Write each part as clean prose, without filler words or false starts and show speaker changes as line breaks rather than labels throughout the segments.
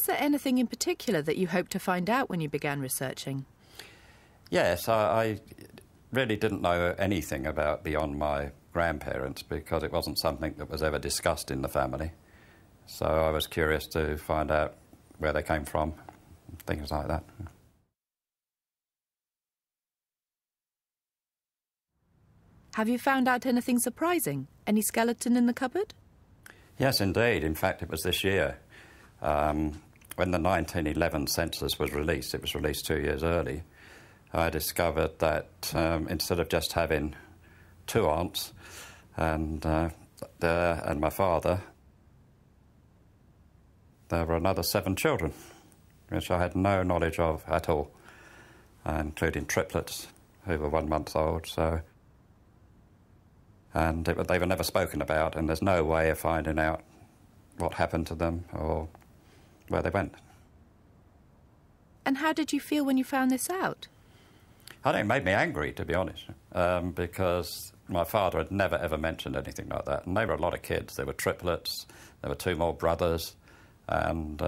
Was there anything in particular that you hoped to find out when you began researching?
Yes, I really didn't know anything about beyond my grandparents because it wasn't something that was ever discussed in the family. So I was curious to find out where they came from, things like that.
Have you found out anything surprising? Any skeleton in the cupboard?
Yes, indeed. In fact, it was this year. When the 1911 census was released, it was released 2 years early, I discovered that instead of just having 2 aunts and my father, there were another 7 children, which I had no knowledge of at all, including triplets who were 1 month old. And they were never spoken about, and there's no way of finding out what happened to them or where they went.
And how did you feel when you found this out?
I think it made me angry, to be honest, because my father had never, ever mentioned anything like that. And they were a lot of kids. There were triplets, there were 2 more brothers, and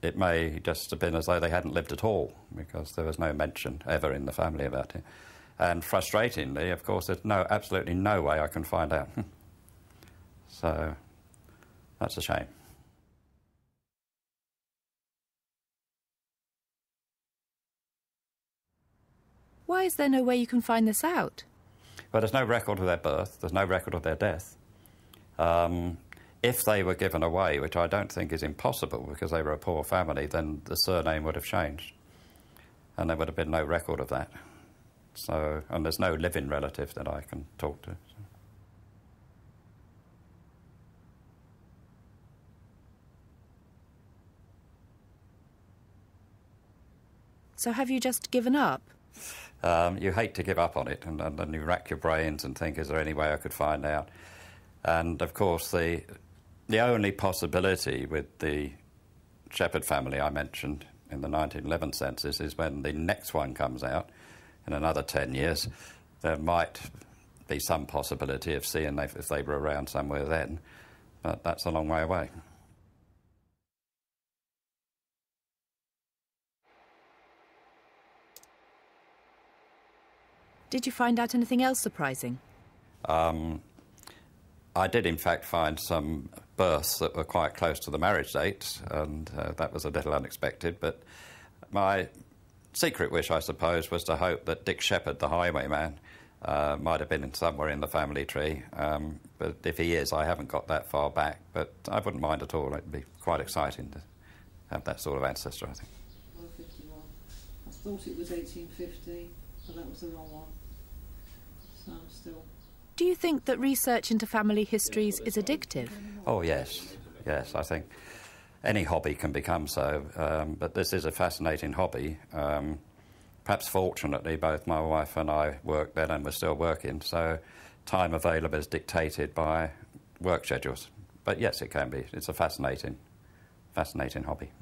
it may just have been as though they hadn't lived at all, because there was no mention ever in the family about it. And frustratingly, of course, there's absolutely no way I can find out. So that's a shame.
Why is there no way you can find this out?
Well, there's no record of their birth, there's no record of their death. If they were given away, which I don't think is impossible because they were a poor family, then the surname would have changed. And there would have been no record of that. So, and there's no living relative that I can talk to.
So have you just given up?
You hate to give up on it, and then you rack your brains and think, is there any way I could find out? And, of course, the only possibility with the Shepherd family I mentioned in the 1911 census is when the next one comes out in another 10 years, there might be some possibility of seeing if they were around somewhere then, but that's a long way away.
Did you find out anything else surprising?
I did, in fact, find some births that were quite close to the marriage date, and that was a little unexpected, but my secret wish, I suppose, was to hope that Dick Shepherd, the highwayman, might have been somewhere in the family tree. But if he is, I haven't got that far back. But I wouldn't mind at all. It'd be quite exciting to have that sort of ancestor, I think.
51. I thought it was 1850, but that was the wrong one. So I'm still...
Do you think that research into family histories is addictive?
Oh, yes. Yes, I think any hobby can become so, but this is a fascinating hobby. Perhaps fortunately, both my wife and I worked then and we're still working, so time available is dictated by work schedules. But yes, it can be. It's a fascinating hobby.